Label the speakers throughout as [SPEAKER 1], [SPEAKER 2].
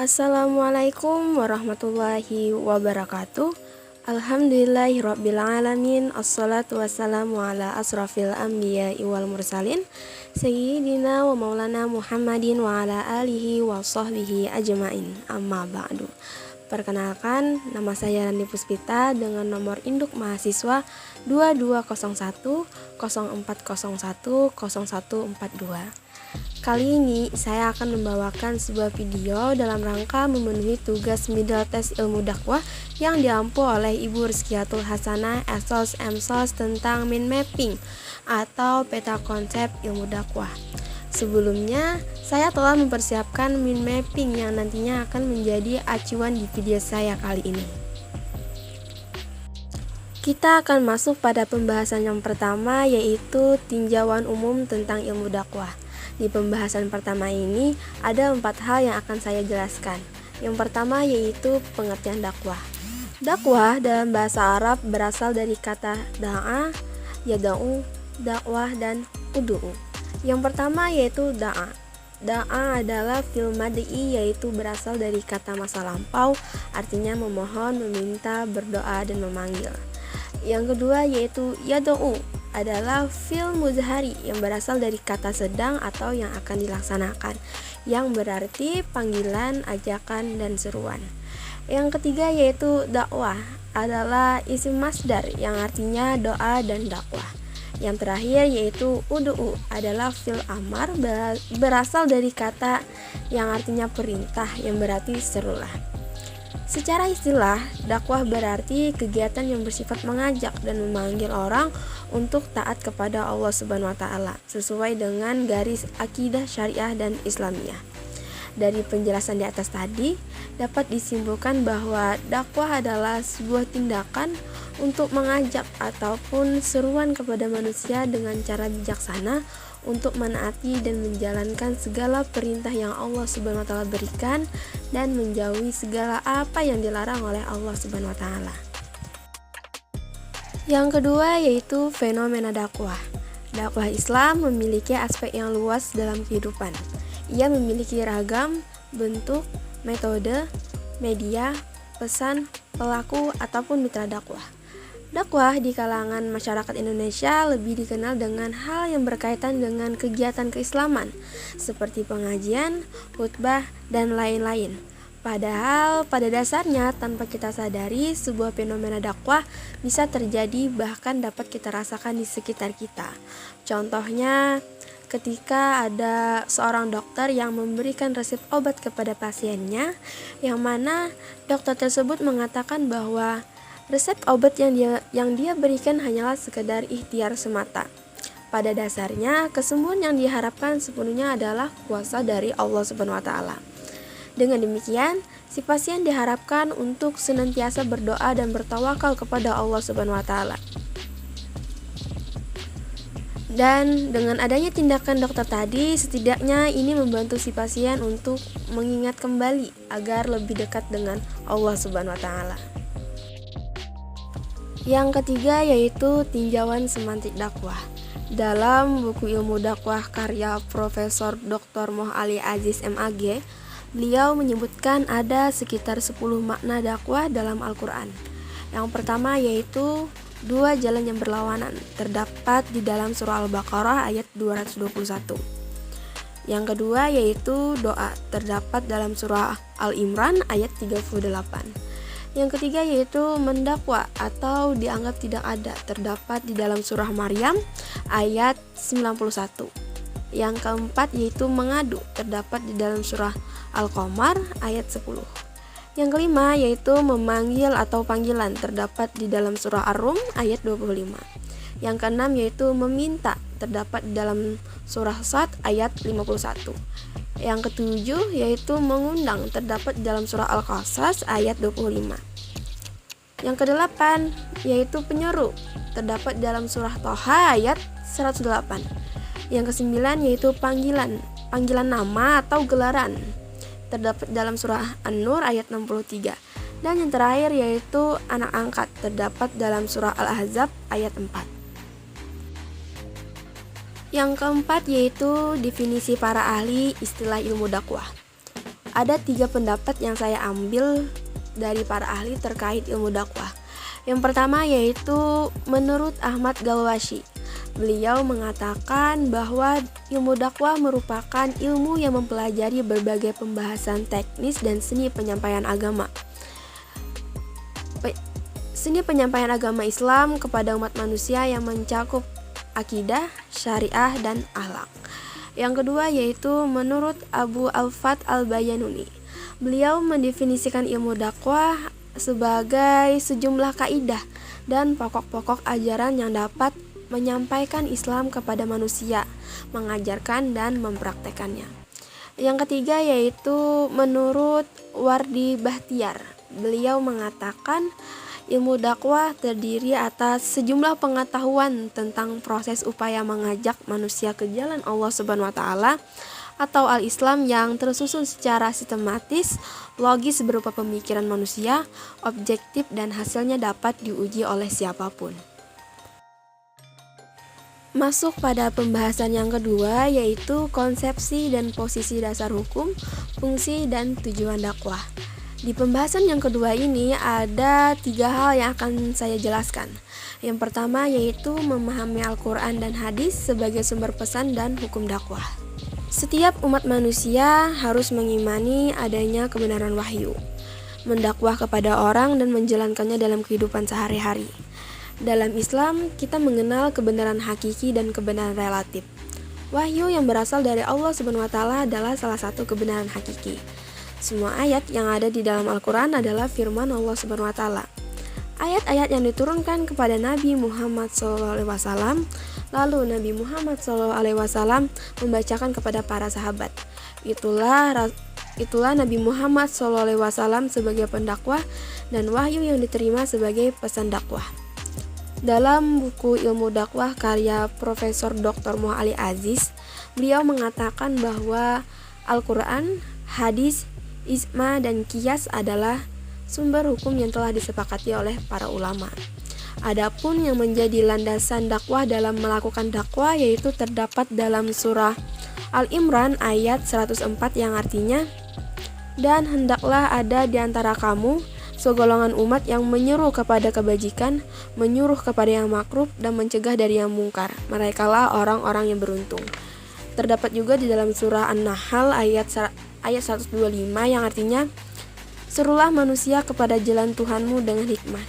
[SPEAKER 1] Assalamualaikum warahmatullahi wabarakatuh. Alhamdulillahirrabbilalamin. Assalatu wassalamu ala asrafil anbiya wal mursalin Sayyidina wa maulana Muhammadin wa ala alihi wa sahbihi ajmain. Amma ba'du. Perkenalkan, nama saya Rani Puspita dengan nomor induk mahasiswa 2201 0401 0142. Kali ini saya akan membawakan sebuah video dalam rangka memenuhi tugas middle test ilmu dakwah yang diampu oleh Ibu Rizkiatul Hasanah Esos MSOS tentang mind mapping atau peta konsep ilmu dakwah. Sebelumnya, saya telah mempersiapkan mind mapping yang nantinya akan menjadi acuan di video saya kali ini. Kita akan masuk pada pembahasan yang pertama, yaitu tinjauan umum tentang ilmu dakwah. Di pembahasan pertama ini ada 4 hal yang akan saya jelaskan. Yang pertama yaitu pengertian dakwah. Dakwah dalam bahasa Arab berasal dari kata da'a, yada'u, dakwah, dan udu'u. Yang pertama yaitu da'a. Da'a adalah fi'il mad'i, yaitu berasal dari kata masa lampau, artinya memohon, meminta, berdoa, dan memanggil. Yang kedua yaitu yada'u, adalah fi'il muzhari yang berasal dari kata sedang atau yang akan dilaksanakan, yang berarti panggilan, ajakan, dan seruan. Yang ketiga yaitu dakwah, adalah isim masdar yang artinya doa dan dakwah. Yang terakhir yaitu udu'u, adalah fi'il amar berasal dari kata yang artinya perintah, yang berarti serulah. Secara istilah, dakwah berarti kegiatan yang bersifat mengajak dan memanggil orang untuk taat kepada Allah Subhanahu wa taala sesuai dengan garis akidah syariah dan Islamiyah. Dari penjelasan di atas tadi, dapat disimpulkan bahwa dakwah adalah sebuah tindakan untuk mengajak ataupun seruan kepada manusia dengan cara bijaksana untuk menaati dan menjalankan segala perintah yang Allah Subhanahu wa taala berikan dan menjauhi segala apa yang dilarang oleh Allah Subhanahu wa taala. Yang kedua yaitu fenomena dakwah. Dakwah Islam memiliki aspek yang luas dalam kehidupan. Ia memiliki ragam bentuk, metode, media, pesan, pelaku, ataupun mitra dakwah. Dakwah di kalangan masyarakat Indonesia lebih dikenal dengan hal yang berkaitan dengan kegiatan keislaman seperti pengajian, khutbah, dan lain-lain. Padahal pada dasarnya tanpa kita sadari sebuah fenomena dakwah bisa terjadi bahkan dapat kita rasakan di sekitar kita. Contohnya ketika ada seorang dokter yang memberikan resep obat kepada pasiennya, yang mana dokter tersebut mengatakan bahwa resep obat yang dia berikan hanyalah sekedar ikhtiar semata. Pada dasarnya, kesembuhan yang diharapkan sepenuhnya adalah kuasa dari Allah Subhanahu wa taala. Dengan demikian, si pasien diharapkan untuk senantiasa berdoa dan bertawakal kepada Allah Subhanahu wa taala. Dan dengan adanya tindakan dokter tadi, setidaknya ini membantu si pasien untuk mengingat kembali agar lebih dekat dengan Allah Subhanahu wa taala. Yang ketiga yaitu tinjauan semantik dakwah. Dalam buku ilmu dakwah karya Profesor Dr. Moh Ali Aziz MAG, beliau menyebutkan ada sekitar 10 makna dakwah dalam Al-Quran. Yang pertama yaitu 2 jalan yang berlawanan, terdapat di dalam surah Al-Baqarah ayat 221. Yang kedua yaitu doa, terdapat dalam surah Al-Imran ayat 38. Yang ketiga yaitu mendakwa atau dianggap tidak ada, terdapat di dalam surah Maryam ayat 91. Yang keempat yaitu mengadu, terdapat di dalam surah Al-Qamar ayat 10. Yang kelima yaitu memanggil atau panggilan, terdapat di dalam surah Ar-Rum ayat 25. Yang keenam yaitu meminta, terdapat di dalam surah Sad ayat 51. Yang ketujuh yaitu mengundang, terdapat di dalam surah Al-Qasas ayat 25. Yang kedelapan yaitu penyeru, terdapat di dalam surah Toha ayat 108. Yang kesembilan yaitu panggilan nama atau gelaran, terdapat dalam surah An-Nur ayat 63. Dan yang terakhir yaitu anak angkat, terdapat dalam surah Al-Ahzab ayat 4. Yang keempat yaitu definisi para ahli istilah ilmu dakwah. Ada 3 pendapat yang saya ambil dari para ahli terkait ilmu dakwah. Yang pertama yaitu menurut Ahmad Galwashi. Beliau mengatakan bahwa ilmu dakwah merupakan ilmu yang mempelajari berbagai pembahasan teknis dan seni penyampaian agama. Seni penyampaian agama Islam kepada umat manusia yang mencakup akidah, syariah, dan akhlak. Yang kedua yaitu menurut Abu Al-Fat Al-Bayanuni. Beliau mendefinisikan ilmu dakwah sebagai sejumlah kaidah dan pokok-pokok ajaran yang dapat menyampaikan Islam kepada manusia, mengajarkan dan mempraktekannya. Yang ketiga yaitu menurut Wardi Bahtiar. Beliau mengatakan ilmu dakwah terdiri atas sejumlah pengetahuan tentang proses upaya mengajak manusia ke jalan Allah Subhanahu wa taala atau al-Islam yang tersusun secara sistematis, logis berupa pemikiran manusia, objektif dan hasilnya dapat diuji oleh siapapun. Masuk pada pembahasan yang kedua yaitu konsepsi dan posisi dasar hukum, fungsi dan tujuan dakwah. Di pembahasan yang kedua ini ada 3 hal yang akan saya jelaskan. Yang pertama yaitu memahami Al-Quran dan hadis sebagai sumber pesan dan hukum dakwah. Setiap umat manusia harus mengimani adanya kebenaran wahyu, mendakwah kepada orang dan menjalankannya dalam kehidupan sehari-hari. Dalam Islam, kita mengenal kebenaran hakiki dan kebenaran relatif. Wahyu yang berasal dari Allah Subhanahu wa taala adalah salah satu kebenaran hakiki. Semua ayat yang ada di dalam Al-Quran adalah firman Allah Subhanahu wa taala. Ayat-ayat yang diturunkan kepada Nabi Muhammad SAW, lalu Nabi Muhammad SAW membacakan kepada para sahabat. Itulah Nabi Muhammad SAW sebagai pendakwah dan wahyu yang diterima sebagai pesan dakwah. Dalam buku Ilmu Dakwah karya Profesor Dr. Moh Ali Aziz, beliau mengatakan bahwa Al-Quran, hadis, ijma, dan qiyas adalah sumber hukum yang telah disepakati oleh para ulama. Adapun yang menjadi landasan dakwah dalam melakukan dakwah yaitu terdapat dalam surah Al-Imran ayat 104 yang artinya, "Dan hendaklah ada di antara kamu segolongan umat yang menyeru kepada kebajikan, menyuruh kepada yang makruh, dan mencegah dari yang mungkar. Merekalah orang-orang yang beruntung." Terdapat juga di dalam surah An-Nahl ayat 125 yang artinya, "Serulah manusia kepada jalan Tuhanmu dengan hikmah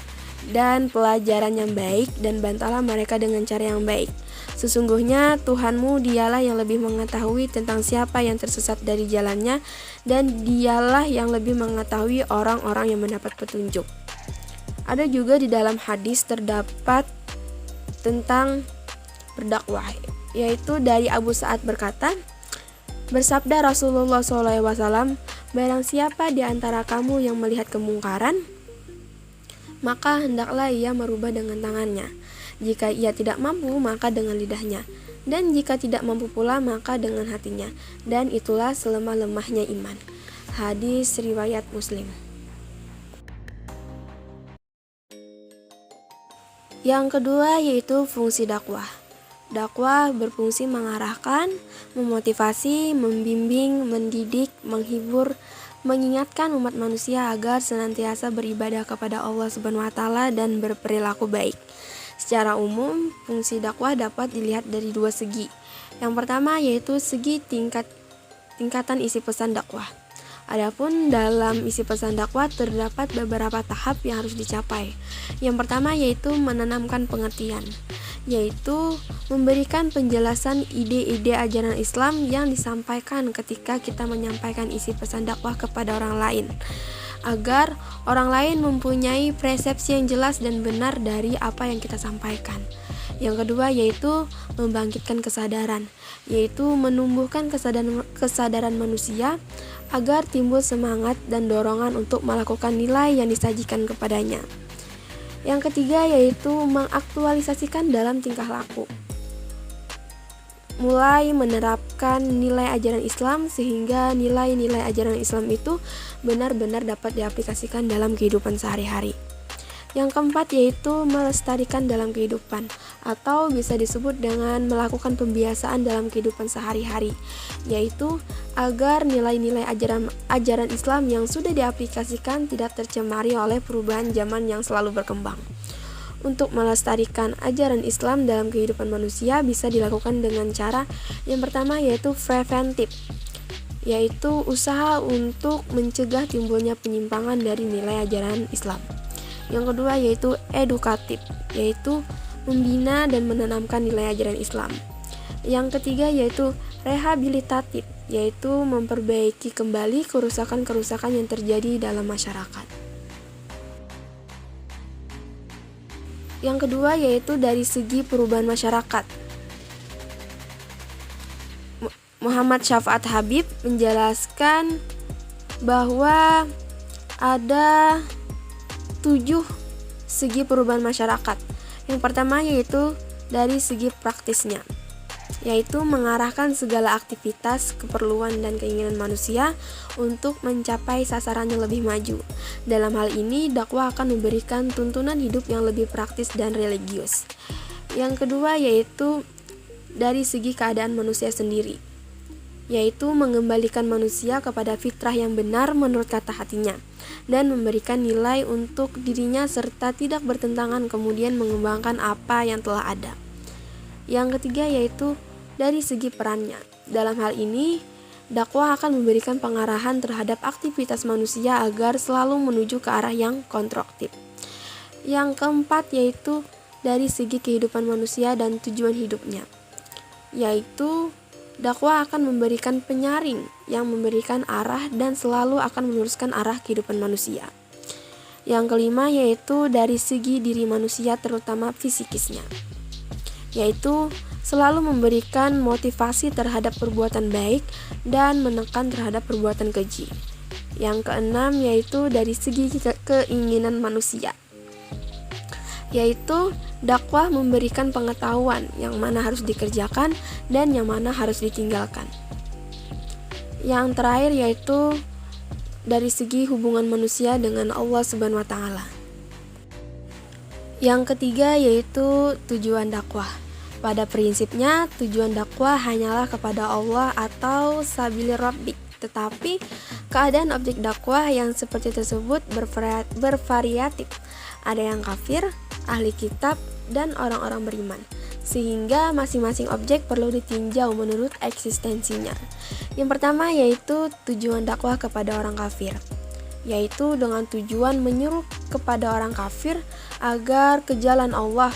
[SPEAKER 1] dan pelajaran yang baik, dan bantalah mereka dengan cara yang baik. Sesungguhnya Tuhanmu dialah yang lebih mengetahui tentang siapa yang tersesat dari jalannya, dan dialah yang lebih mengetahui orang-orang yang mendapat petunjuk." Ada juga di dalam hadis terdapat tentang berdakwah, yaitu dari Abu Sa'ad berkata, bersabda Rasulullah SAW, "Barang siapa di antara kamu yang melihat kemungkaran, maka hendaklah ia merubah dengan tangannya. Jika ia tidak mampu, maka dengan lidahnya. Dan jika tidak mampu pula, maka dengan hatinya. Dan itulah selemah-lemahnya iman." Hadis riwayat Muslim. Yang kedua yaitu fungsi dakwah. Dakwah berfungsi mengarahkan, memotivasi, membimbing, mendidik, menghibur, mengingatkan umat manusia agar senantiasa beribadah kepada Allah Subhanahu wa taala dan berperilaku baik. Secara umum, fungsi dakwah dapat dilihat dari 2 segi. Yang pertama yaitu segi tingkatan isi pesan dakwah. Adapun dalam isi pesan dakwah terdapat beberapa tahap yang harus dicapai. Yang pertama yaitu menanamkan pengertian, yaitu memberikan penjelasan ide-ide ajaran Islam yang disampaikan ketika kita menyampaikan isi pesan dakwah kepada orang lain, agar orang lain mempunyai persepsi yang jelas dan benar dari apa yang kita sampaikan. Yang kedua yaitu membangkitkan kesadaran, yaitu menumbuhkan kesadaran manusia agar timbul semangat dan dorongan untuk melakukan nilai yang disajikan kepadanya. Yang ketiga yaitu mengaktualisasikan dalam tingkah laku, mulai menerapkan nilai ajaran Islam sehingga nilai-nilai ajaran Islam itu benar-benar dapat diaplikasikan dalam kehidupan sehari-hari. Yang keempat yaitu melestarikan dalam kehidupan, atau bisa disebut dengan melakukan pembiasaan dalam kehidupan sehari-hari, yaitu agar nilai-nilai ajaran Islam yang sudah diaplikasikan tidak tercemari oleh perubahan zaman yang selalu berkembang. Untuk melestarikan ajaran Islam dalam kehidupan manusia bisa dilakukan dengan cara yang pertama yaitu preventif, yaitu usaha untuk mencegah timbulnya penyimpangan dari nilai ajaran Islam. Yang kedua yaitu edukatif, yaitu membina dan menanamkan nilai ajaran Islam. Yang ketiga yaitu rehabilitatif, yaitu memperbaiki kembali kerusakan-kerusakan yang terjadi dalam masyarakat. Yang kedua yaitu dari segi perubahan masyarakat. Muhammad Syafaat Habib menjelaskan bahwa ada 7 segi perubahan masyarakat. Yang pertama yaitu dari segi praktisnya, yaitu mengarahkan segala aktivitas, keperluan, dan keinginan manusia untuk mencapai sasaran yang lebih maju. Dalam hal ini, dakwah akan memberikan tuntunan hidup yang lebih praktis dan religius. Yang kedua yaitu dari segi keadaan manusia sendiri, yaitu mengembalikan manusia kepada fitrah yang benar menurut kata hatinya, dan memberikan nilai untuk dirinya serta tidak bertentangan kemudian mengembangkan apa yang telah ada. Yang ketiga yaitu dari segi perannya. Dalam hal ini, dakwah akan memberikan pengarahan terhadap aktivitas manusia agar selalu menuju ke arah yang konstruktif. Yang keempat yaitu dari segi kehidupan manusia dan tujuan hidupnya, yaitu dakwah akan memberikan penyaring yang memberikan arah dan selalu akan meluruskan arah kehidupan manusia. Yang kelima yaitu dari segi diri manusia terutama fisikisnya, yaitu selalu memberikan motivasi terhadap perbuatan baik dan menekan terhadap perbuatan keji. Yang keenam yaitu dari segi keinginan manusia, yaitu dakwah memberikan pengetahuan yang mana harus dikerjakan dan yang mana harus ditinggalkan. Yang terakhir yaitu dari segi hubungan manusia dengan Allah Subhanahu wa taala. Yang ketiga yaitu tujuan dakwah. Pada prinsipnya, tujuan dakwah hanyalah kepada Allah atau sabilir rabbik. Tetapi, keadaan objek dakwah yang seperti tersebut bervariatif. Ada yang kafir, ahli kitab, dan orang-orang beriman. Sehingga masing-masing objek perlu ditinjau menurut eksistensinya. Yang pertama yaitu tujuan dakwah kepada orang kafir, yaitu dengan tujuan menyuruh kepada orang kafir agar ke jalan Allah,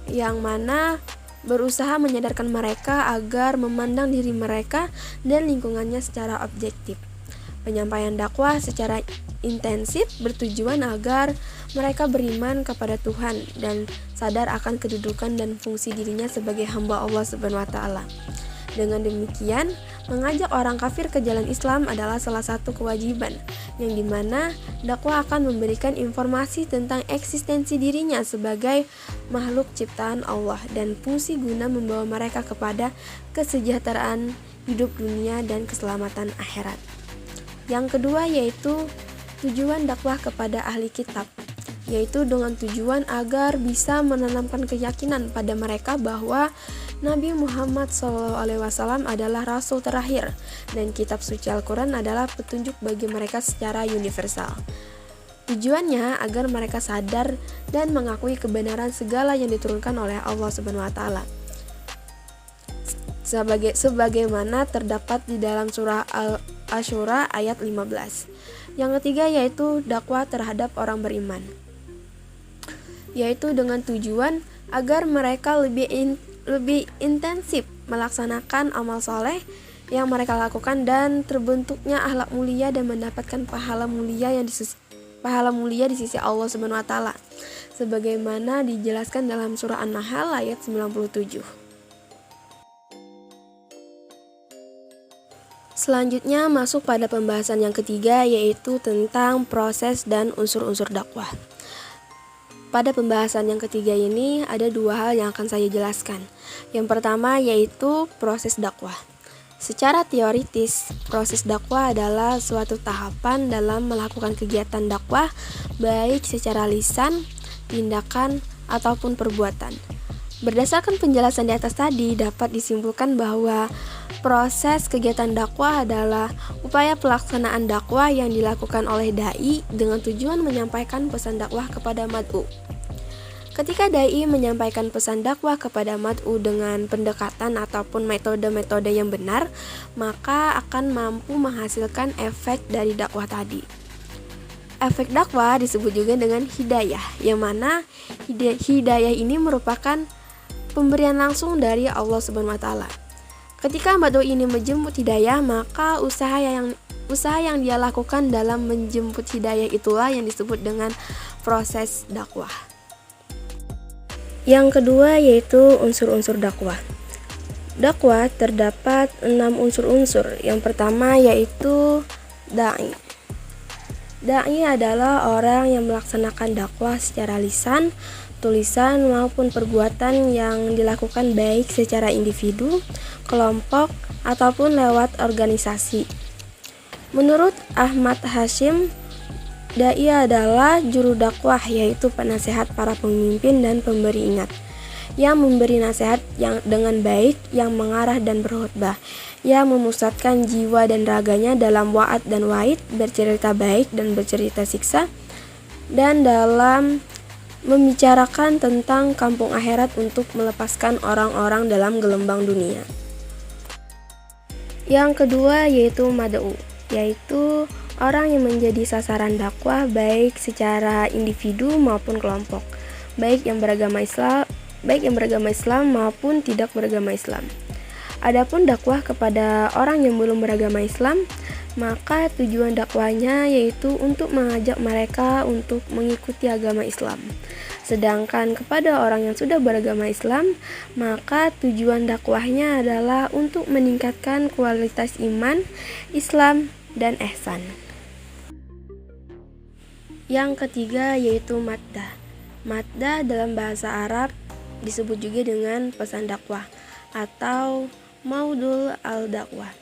[SPEAKER 1] yang mana berusaha menyadarkan mereka agar memandang diri mereka dan lingkungannya secara objektif. Penyampaian dakwah secara intensif bertujuan agar mereka beriman kepada Tuhan dan sadar akan kedudukan dan fungsi dirinya sebagai hamba Allah Subhanahu wa taala. Dengan demikian, mengajak orang kafir ke jalan Islam adalah salah satu kewajiban, yang dimana dakwah akan memberikan informasi tentang eksistensi dirinya sebagai makhluk ciptaan Allah dan fungsi guna membawa mereka kepada kesejahteraan hidup dunia dan keselamatan akhirat. Yang kedua yaitu tujuan dakwah kepada ahli kitab, yaitu dengan tujuan agar bisa menanamkan keyakinan pada mereka bahwa Nabi Muhammad SAW adalah Rasul terakhir dan kitab suci Al-Quran adalah petunjuk bagi mereka secara universal. Tujuannya agar mereka sadar dan mengakui kebenaran segala yang diturunkan oleh Allah Subhanahu wa taala. Sebagaimana terdapat di dalam surah Al-Asyura ayat 15. Yang ketiga yaitu dakwah terhadap orang beriman, yaitu dengan tujuan agar mereka lebih intensif melaksanakan amal soleh yang mereka lakukan dan terbentuknya akhlak mulia dan mendapatkan pahala mulia di sisi Allah Subhanahu wa taala, sebagaimana dijelaskan dalam surah An-Nahl ayat 97. Selanjutnya masuk pada pembahasan yang ketiga, yaitu tentang proses dan unsur-unsur dakwah. Pada pembahasan yang ketiga ini ada dua hal yang akan saya jelaskan. Yang pertama yaitu proses dakwah. Secara teoritis, proses dakwah adalah suatu tahapan dalam melakukan kegiatan dakwah baik secara lisan, tindakan, ataupun perbuatan. Berdasarkan penjelasan di atas tadi, dapat disimpulkan bahwa proses kegiatan dakwah adalah upaya pelaksanaan dakwah yang dilakukan oleh dai dengan tujuan menyampaikan pesan dakwah kepada mad'u. Ketika dai menyampaikan pesan dakwah kepada mad'u dengan pendekatan ataupun metode-metode yang benar, maka akan mampu menghasilkan efek dari dakwah tadi. Efek dakwah disebut juga dengan hidayah, yang mana hidayah ini merupakan pemberian langsung dari Allah Subhanahu wa taala. Ketika mad'u ini menjemput hidayah, maka usaha yang dia lakukan dalam menjemput hidayah itulah yang disebut dengan proses dakwah. Yang kedua yaitu unsur-unsur dakwah. Dakwah terdapat 6 unsur-unsur. Yang pertama yaitu dai. Dai adalah orang yang melaksanakan dakwah secara lisan, tulisan maupun perbuatan yang dilakukan baik secara individu, kelompok, ataupun lewat organisasi. Menurut Ahmad Hashim, dai adalah juru dakwah, yaitu penasehat para pemimpin dan pemberi ingat, yang memberi nasihat yang dengan baik, yang mengarah dan berkhutbah, yang memusatkan jiwa dan raganya dalam wa'ad dan wa'id, bercerita baik dan bercerita siksa, dan dalam membicarakan tentang kampung akhirat untuk melepaskan orang-orang dalam gelombang dunia. Yang kedua yaitu mad'u, yaitu orang yang menjadi sasaran dakwah baik secara individu maupun kelompok, baik yang beragama Islam maupun tidak beragama Islam. Adapun dakwah kepada orang yang belum beragama Islam, maka tujuan dakwahnya yaitu untuk mengajak mereka untuk mengikuti agama Islam. Sedangkan kepada orang yang sudah beragama Islam, maka tujuan dakwahnya adalah untuk meningkatkan kualitas iman, Islam, dan ihsan. Yang ketiga yaitu maddah. Maddah dalam bahasa Arab disebut juga dengan pesan dakwah atau maudul al-dakwah.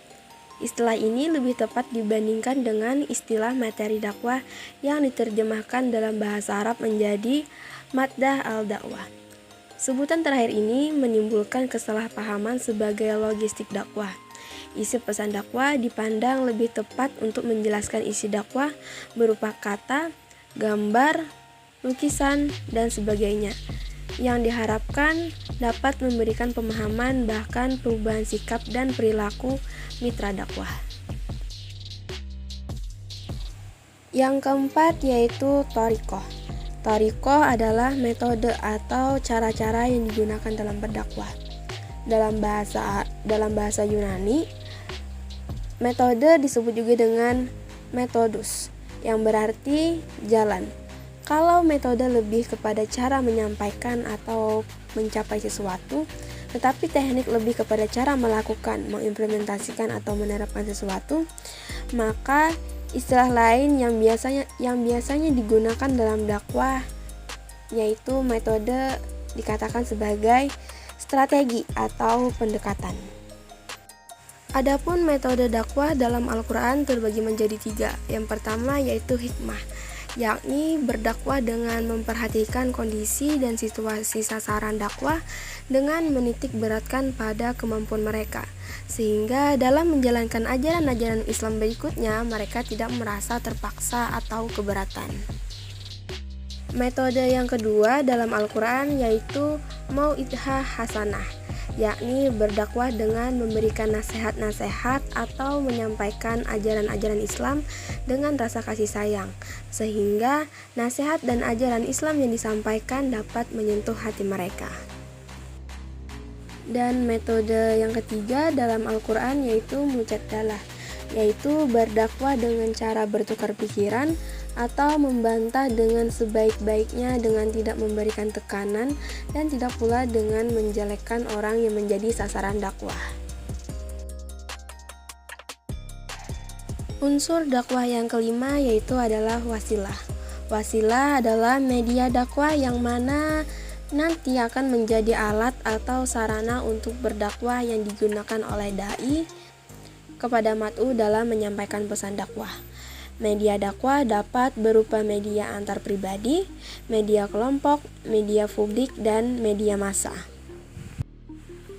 [SPEAKER 1] Istilah ini lebih tepat dibandingkan dengan istilah materi dakwah yang diterjemahkan dalam bahasa Arab menjadi maddah al-dakwah. Sebutan terakhir ini menimbulkan kesalahpahaman sebagai logistik dakwah. Isi pesan dakwah dipandang lebih tepat untuk menjelaskan isi dakwah berupa kata, gambar, lukisan, dan sebagainya, yang diharapkan dapat memberikan pemahaman bahkan perubahan sikap dan perilaku mitra dakwah. Yang keempat yaitu thariqah. Thariqah adalah metode atau cara-cara yang digunakan dalam berdakwah. Dalam bahasa Yunani, metode disebut juga dengan metodus, yang berarti jalan. Kalau metode lebih kepada cara menyampaikan atau mencapai sesuatu, tetapi teknik lebih kepada cara melakukan, mengimplementasikan atau menerapkan sesuatu, maka istilah lain yang biasanya digunakan dalam dakwah yaitu metode dikatakan sebagai strategi atau pendekatan. Adapun metode dakwah dalam Al-Quran terbagi menjadi 3. Yang pertama yaitu hikmah, yakni berdakwah dengan memperhatikan kondisi dan situasi sasaran dakwah dengan menitik beratkan pada kemampuan mereka, sehingga dalam menjalankan ajaran-ajaran Islam berikutnya mereka tidak merasa terpaksa atau keberatan. Metode yang kedua dalam Al-Quran yaitu mau'idhah hasanah, yakni berdakwah dengan memberikan nasihat-nasihat atau menyampaikan ajaran-ajaran Islam dengan rasa kasih sayang, sehingga nasihat dan ajaran Islam yang disampaikan dapat menyentuh hati mereka. Dan metode yang ketiga dalam Al-Quran yaitu mujadalah, yaitu berdakwah dengan cara bertukar pikiran atau membantah dengan sebaik-baiknya dengan tidak memberikan tekanan dan tidak pula dengan menjelekkan orang yang menjadi sasaran dakwah. Unsur dakwah yang kelima yaitu adalah wasilah. Wasilah adalah media dakwah yang mana nanti akan menjadi alat atau sarana untuk berdakwah yang digunakan oleh dai kepada mad'u dalam menyampaikan pesan dakwah. Media dakwah dapat berupa media antar pribadi, media kelompok, media publik, dan media massa.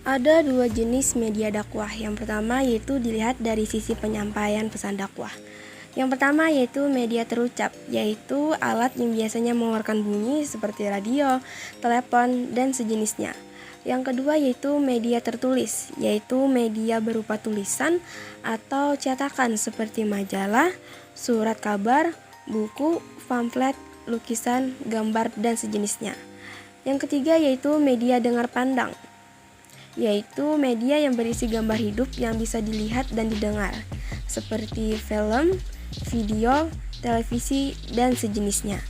[SPEAKER 1] Ada dua jenis media dakwah. Yang pertama yaitu dilihat dari sisi penyampaian pesan dakwah. Yang pertama yaitu media terucap, yaitu alat yang biasanya mengeluarkan bunyi seperti radio, telepon, dan sejenisnya. Yang kedua yaitu media tertulis, yaitu media berupa tulisan atau cetakan seperti majalah, surat kabar, buku, pamflet, lukisan, gambar, dan sejenisnya. Yang ketiga yaitu media dengar pandang, yaitu media yang berisi gambar hidup yang bisa dilihat dan didengar, seperti film, video, televisi, dan sejenisnya.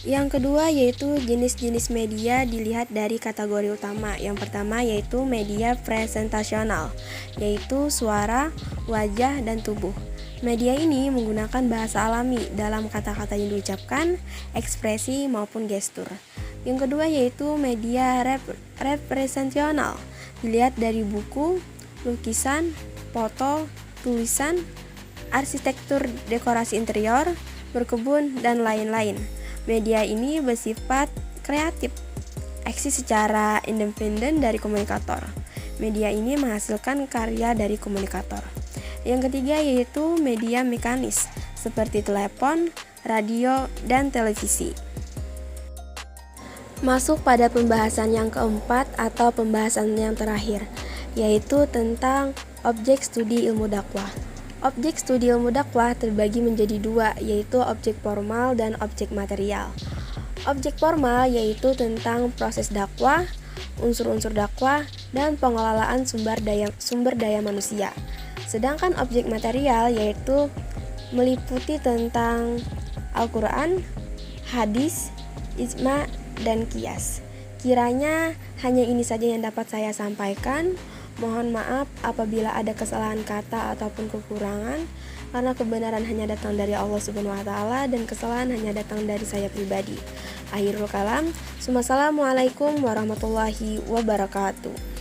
[SPEAKER 1] Yang kedua yaitu jenis-jenis media dilihat dari kategori utama. Yang pertama yaitu media presentasional, yaitu suara, wajah, dan tubuh. Media ini menggunakan bahasa alami dalam kata-kata yang diucapkan, ekspresi, maupun gestur. Yang kedua yaitu media representasional, dilihat dari buku, lukisan, foto, tulisan, arsitektur, dekorasi interior, berkebun, dan lain-lain. Media ini bersifat kreatif, eksis secara independen dari komunikator. Media ini menghasilkan karya dari komunikator. Yang ketiga yaitu media mekanis, seperti telepon, radio, dan televisi. Masuk pada pembahasan yang keempat atau pembahasan yang terakhir, yaitu tentang objek studi ilmu dakwah. Objek studi ilmu dakwah terbagi menjadi dua, yaitu objek formal dan objek material. Objek formal yaitu tentang proses dakwah, unsur-unsur dakwah, dan pengelolaan sumber daya manusia. Sedangkan objek material yaitu meliputi tentang Al-Quran, hadis, ijma, dan qiyas. Kiranya hanya ini saja yang dapat saya sampaikan. Mohon maaf apabila ada kesalahan kata ataupun kekurangan, karena kebenaran hanya datang dari Allah Subhanahu wa taala dan kesalahan hanya datang dari saya pribadi. Akhirul kalam, Assalamualaikum warahmatullahi wabarakatuh.